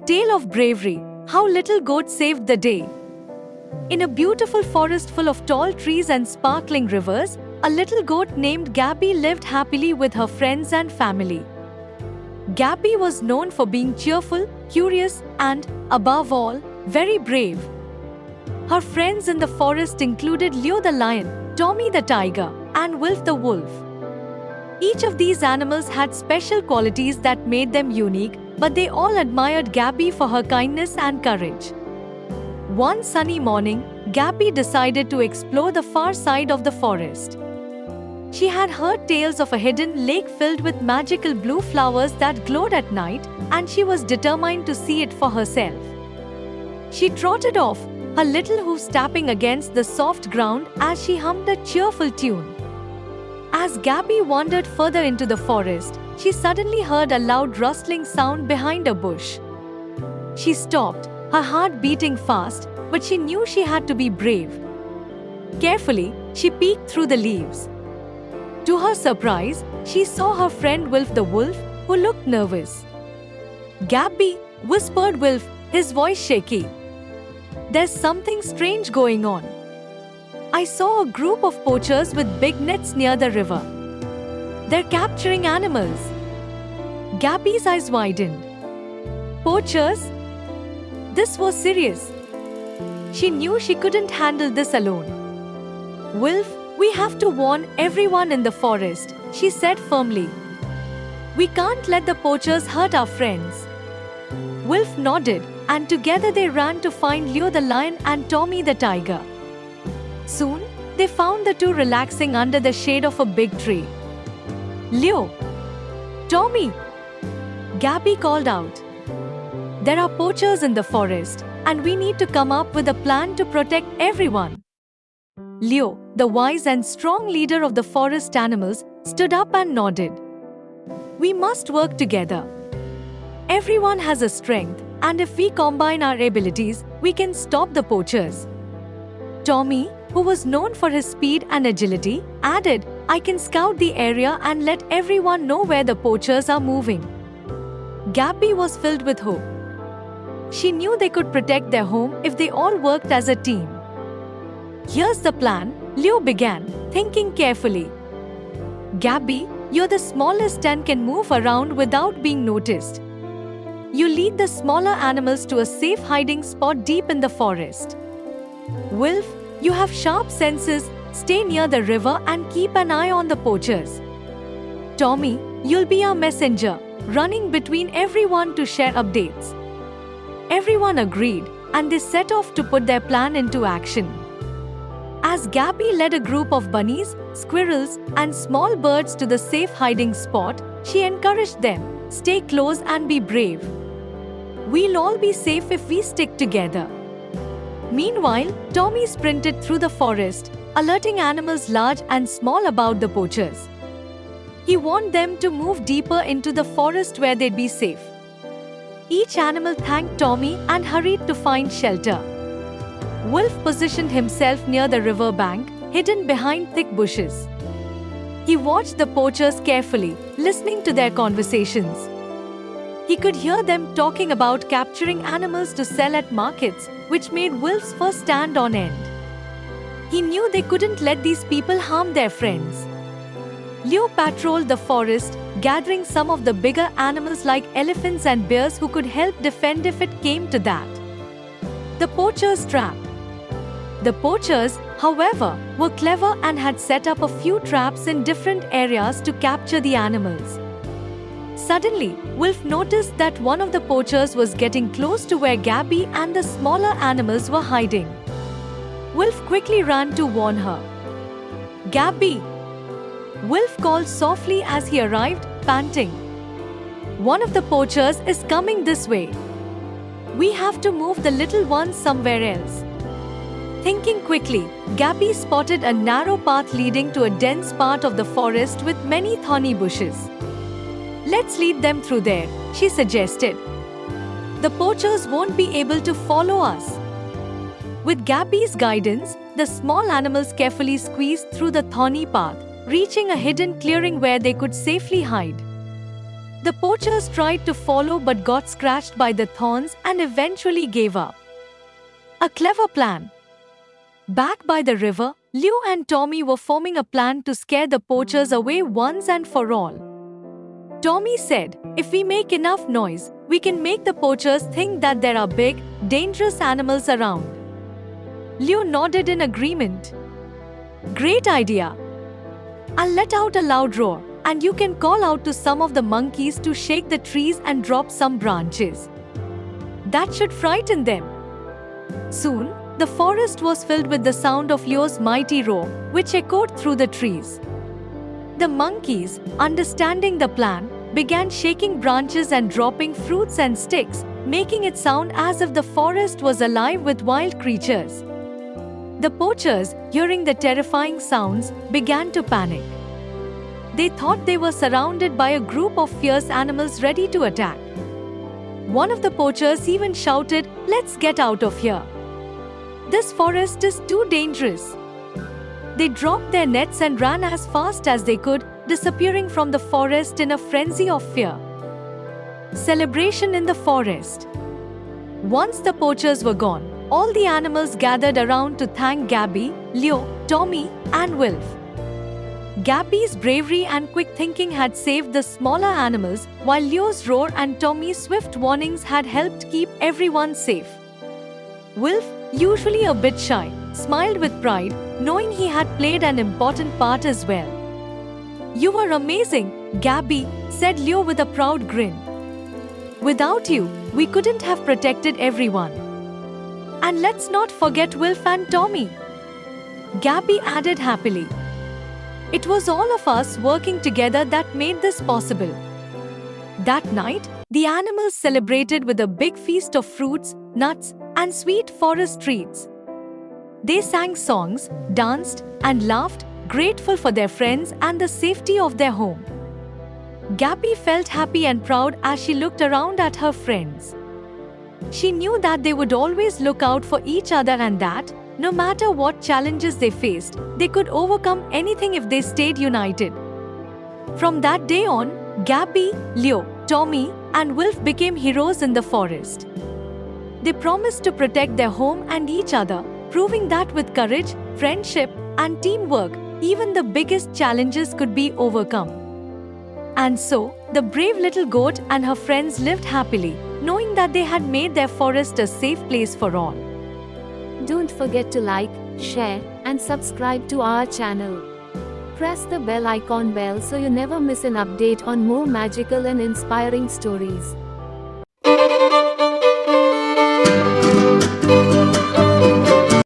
tale of bravery, how Little Goat saved the day. In a beautiful forest full of tall trees and sparkling rivers, a little goat named Gabby lived happily with her friends and family. Gabby was known for being cheerful, curious, and, above all, very brave. Her friends in the forest included Leo the lion, Tommy the tiger, and Wilf the wolf. Each of these animals had special qualities that made them unique, but they all admired Gabby for her kindness and courage. One sunny morning, Gabby decided to explore the far side of the forest. She had heard tales of a hidden lake filled with magical blue flowers that glowed at night, and she was determined to see it for herself. She trotted off, her little hoofs tapping against the soft ground as she hummed a cheerful tune. As Gabby wandered further into the forest, she suddenly heard a loud rustling sound behind a bush. She stopped, her heart beating fast, but she knew she had to be brave. Carefully, she peeked through the leaves. To her surprise, she saw her friend Wilf the wolf, who looked nervous. "Gabby," whispered Wilf, his voice shaky. "There's something strange going on. I saw a group of poachers with big nets near the river. They're capturing animals." Gabby's eyes widened. Poachers? This was serious. She knew she couldn't handle this alone. "Wilf, we have to warn everyone in the forest," she said firmly. "We can't let the poachers hurt our friends." Wilf nodded, and together they ran to find Leo the lion and Tommy the tiger. Soon, they found the two relaxing under the shade of a big tree. "Leo! Tommy!" Gabby called out. "There are poachers in the forest, and we need to come up with a plan to protect everyone." Leo, the wise and strong leader of the forest animals, stood up and nodded. "We must work together. Everyone has a strength, and if we combine our abilities, we can stop the poachers." Tommy, who was known for his speed and agility, added, "I can scout the area and let everyone know where the poachers are moving." Gabby was filled with hope. She knew they could protect their home if they all worked as a team. "Here's the plan," Leo began, thinking carefully. "Gabby, you're the smallest and can move around without being noticed. You lead the smaller animals to a safe hiding spot deep in the forest. Wilf, you have sharp senses, stay near the river and keep an eye on the poachers. Tommy, you'll be our messenger, running between everyone to share updates." Everyone agreed, and they set off to put their plan into action. As Gabby led a group of bunnies, squirrels, and small birds to the safe hiding spot, she encouraged them, "Stay close and be brave. We'll all be safe if we stick together." Meanwhile, Tommy sprinted through the forest, alerting animals large and small about the poachers. He warned them to move deeper into the forest where they'd be safe. Each animal thanked Tommy and hurried to find shelter. Wilf positioned himself near the river bank, hidden behind thick bushes. He watched the poachers carefully, listening to their conversations. He could hear them talking about capturing animals to sell at markets, which made Wilf's fur stand on end. He knew they couldn't let these people harm their friends. Leo patrolled the forest, gathering some of the bigger animals like elephants and bears who could help defend if it came to that. The poachers' trap. The poachers, however, were clever and had set up a few traps in different areas to capture the animals. Suddenly, Wilf noticed that one of the poachers was getting close to where Gabby and the smaller animals were hiding. Wilf quickly ran to warn her. "Gabby!" Wilf called softly as he arrived, panting. "One of the poachers is coming this way. We have to move the little ones somewhere else." Thinking quickly, Gabby spotted a narrow path leading to a dense part of the forest with many thorny bushes. "Let's lead them through there," she suggested. "The poachers won't be able to follow us." With Gabby's guidance, the small animals carefully squeezed through the thorny path, reaching a hidden clearing where they could safely hide. The poachers tried to follow but got scratched by the thorns and eventually gave up. A clever plan. Back by the river, Leo and Tommy were forming a plan to scare the poachers away once and for all. Tommy said, "If we make enough noise, we can make the poachers think that there are big, dangerous animals around." Leo nodded in agreement. "Great idea. I'll let out a loud roar, and you can call out to some of the monkeys to shake the trees and drop some branches. That should frighten them." Soon, the forest was filled with the sound of Leo's mighty roar, which echoed through the trees. The monkeys, understanding the plan, began shaking branches and dropping fruits and sticks, making it sound as if the forest was alive with wild creatures. The poachers, hearing the terrifying sounds, began to panic. They thought they were surrounded by a group of fierce animals ready to attack. One of the poachers even shouted, "Let's get out of here. This forest is too dangerous." They dropped their nets and ran as fast as they could, disappearing from the forest in a frenzy of fear. Celebration in the forest. Once the poachers were gone, all the animals gathered around to thank Gabby, Leo, Tommy, and Wilf. Gabby's bravery and quick thinking had saved the smaller animals, while Leo's roar and Tommy's swift warnings had helped keep everyone safe. Wilf, usually a bit shy, smiled with pride, knowing he had played an important part as well. "You were amazing, Gabby," said Leo with a proud grin. "Without you, we couldn't have protected everyone. And let's not forget Wilf and Tommy," Gabby added happily. "It was all of us working together that made this possible." That night, the animals celebrated with a big feast of fruits, nuts, and sweet forest treats. They sang songs, danced, and laughed, grateful for their friends and the safety of their home. Gabby felt happy and proud as she looked around at her friends. She knew that they would always look out for each other and that, no matter what challenges they faced, they could overcome anything if they stayed united. From that day on, Gabby, Leo, Tommy, and Wilf became heroes in the forest. They promised to protect their home and each other, proving that with courage, friendship, and teamwork, even the biggest challenges could be overcome. And so, the brave little goat and her friends lived happily, knowing that they had made their forest a safe place for all. Don't forget to like, share, and subscribe to our channel. Press the bell icon so you never miss an update on more magical and inspiring stories.